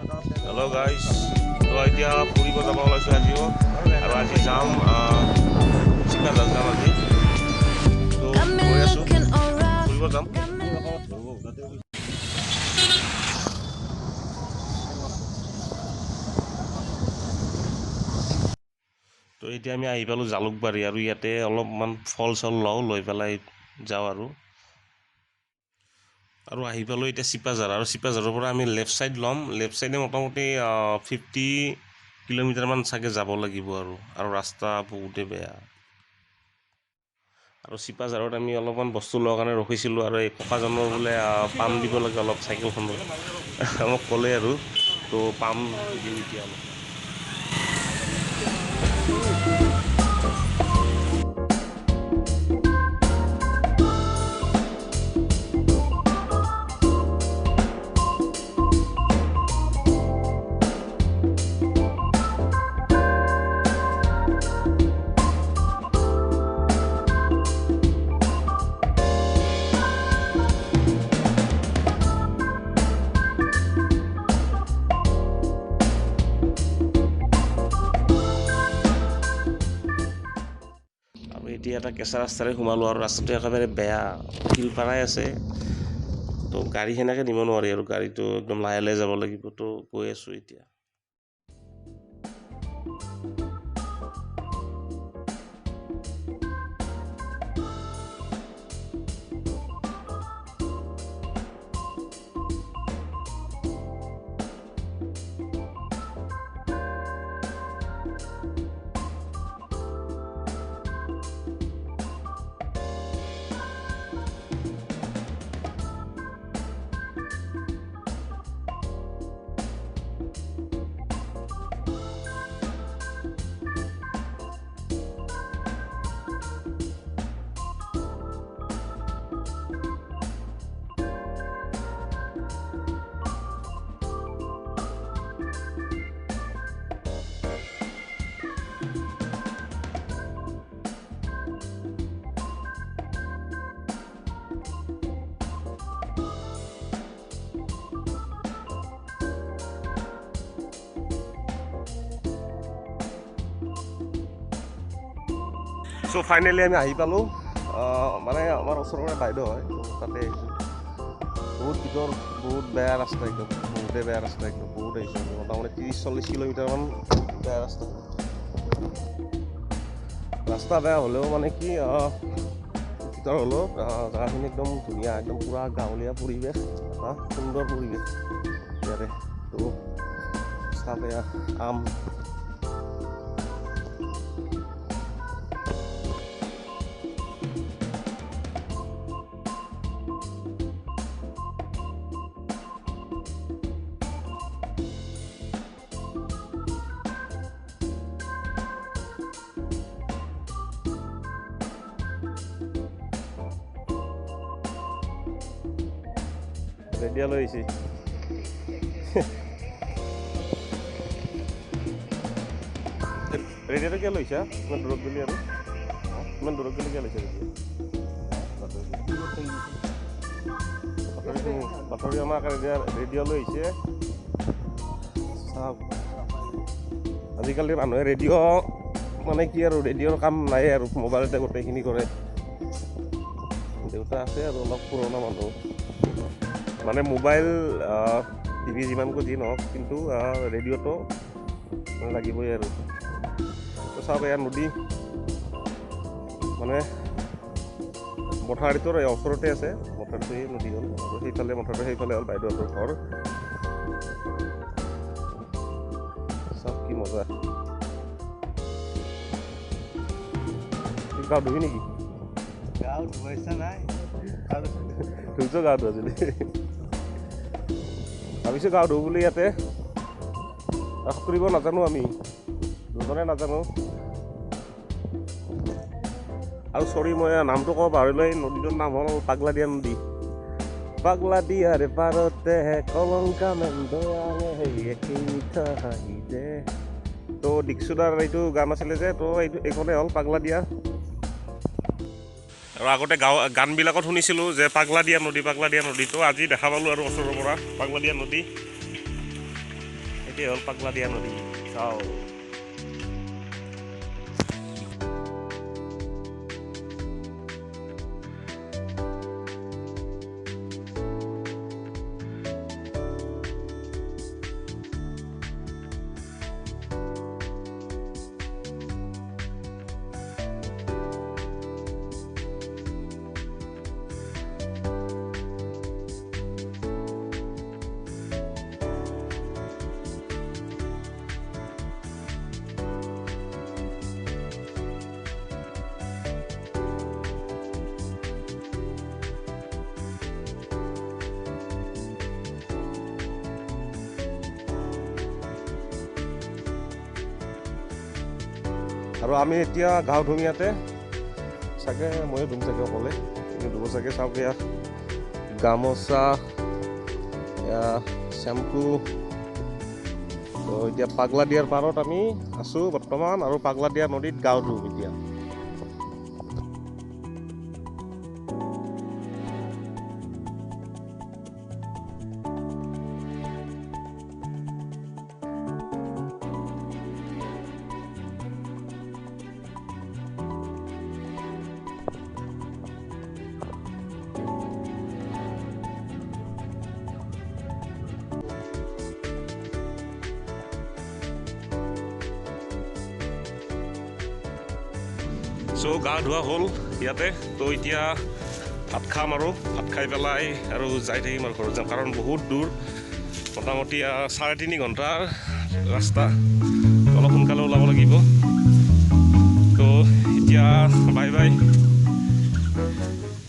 Hello guys, তো এতিয়া ফুৰিব যাব ওলাইছোঁ আজিও আৰু আজি যাম চিকাজাত যাম আজি তো গৈ আছোঁ ফুৰিব যাম তো এতিয়া আমি আহি পালোঁ জালুকবাৰী আৰু ইয়াতে অলপমান ফল চল লওঁ লৈ পেলাই যাওঁ আৰু আহি পালোঁ এতিয়া চিপাঝাৰ আৰু চিপাঝাৰৰ পৰা আমি লেফ্ট ছাইড ল'ম লেফ্ট ছাইডে মোটামুটি 50 কিলোমিটাৰমান চাগে যাব লাগিব আৰু ৰাস্তা বহুতেই বেয়া আৰু চিপাঝাৰত আমি অলপমান বস্তু লোৱাৰ কাৰণে ৰখিছিলোঁ আৰু এই ককাজনৰ বোলে পাম দিব লাগে অলপ চাইকেলখনত মোক ক'লে আৰু তো পাম দিওঁ এতিয়া অলপ এতিয়া এটা কেঁচা ৰাস্তাৰে সোমালোঁ আৰু ৰাস্তাটো একেবাৰে বেয়া শিল পাৰাই আছে তো গাড়ী সেনেকৈ নিব নোৱাৰি আৰু গাড়ীটো একদম লাহে লাহে যাব লাগিব তো গৈ আছোঁ এতিয়া চ' ফাইনেলি আমি আহি পালোঁ মানে আমাৰ ওচৰৰে বাইদেউ হয় তো তাতে আহিছোঁ বহুত ভিতৰ বহুত বেয়া ৰাস্তা একদম বহুতেই বেয়া ৰাস্তা একদম বহুত আহিছোঁ মোটামুটি 30-40 কিলোমিটাৰমান বেয়া ৰাস্তা বেয়া হ'লেও মানে কি ভিতৰ হ'লেও জেগাখিনি একদম ধুনীয়া একদম পূৰা গাঁৱলীয়া পৰিৱেশ এটা সুন্দৰ পৰিৱেশ ইয়াতে তো চাপে আম ৰেডিঅ' লৈ আহিছে ৰেডিঅ'টো কিয় লৈছা ইমান দূৰত গ'লি আৰু ইমান দূৰত গ'লি কিয় লৈছা বাতৰি আমাক ৰেডিঅ' লৈ আহিছে চাওক আজিকালি মানুহে ৰেডিঅ' মানে কি আৰু ৰেডিঅ'ৰ কাম নাই আৰু মোবাইলতে গোটেইখিনি কৰে দেউতা আছে আৰু অলপ পুৰণা মানুহ মানে মোবাইল টিভি যিমানকৈ যি নহওক কিন্তু ৰেডিঅ'টো লাগিবই আৰু চাওক ইয়াৰ নদী মানে মথাউৰিটোৰ ওচৰতে আছে মথাউৰিটো এই নদী হ'ল আৰু সেইফালে মথাউৰিটো সেইফালে হ'ল বাইদেউহঁতৰ ঘৰ চাওক কি মজা গা ধুবি নেকি গা ধুৱাইছা নাই ধুইছ গা ধোৱা যদি ভাবিছোঁ গা ধুওঁ বুলি ইয়াতে সাঁতুৰিব নাজানো আমি দুজনে নাজানো আৰু চৰি মই নামটো ক'ব পাহৰিলোঁ এই নদীটোৰ নাম হ'ল পাগলাদিয়া নদী পাগলাদিয়াৰে পাৰতে কলংকা তো দীক্ষুদাৰ এইটো গান আছিলে যে তো এইখনেই হ'ল পাগলাদিয়া আৰু আগতে গানবিলাকত শুনিছিলোঁ যে পাগলাদিয়া নদী তো আজি দেখা পালোঁ আৰু ওচৰৰ পৰা পাগলাদিয়া নদী এতিয়া হ'ল পাগলা দিয়া নদী চাওঁ। আৰু আমি এতিয়া গাঁও ধুম ইয়াতে চাগে ময়ো ধুম চাগে অকলে ধুব চাগে চাওক ইয়াত গামোচা শ্যাম্পু তো এতিয়া পাগলা দিয়াৰ পাৰত আমি আছোঁ বৰ্তমান আৰু পাগলা দিয়া নদীত গাঁও ধুম এতিয়া। চ' গা ধোৱা হ'ল ইয়াতে, তো এতিয়া ভাত খাম আৰু ভাত খাই পেলাই আৰু যাই থাকিম আৰু ঘৰত যাম, কাৰণ বহুত দূৰ, মোটামুটি 3.5 ঘণ্টাৰ ৰাস্তা, অলপ সোনকালে ওলাব লাগিব। তো এতিয়া বাই বাই।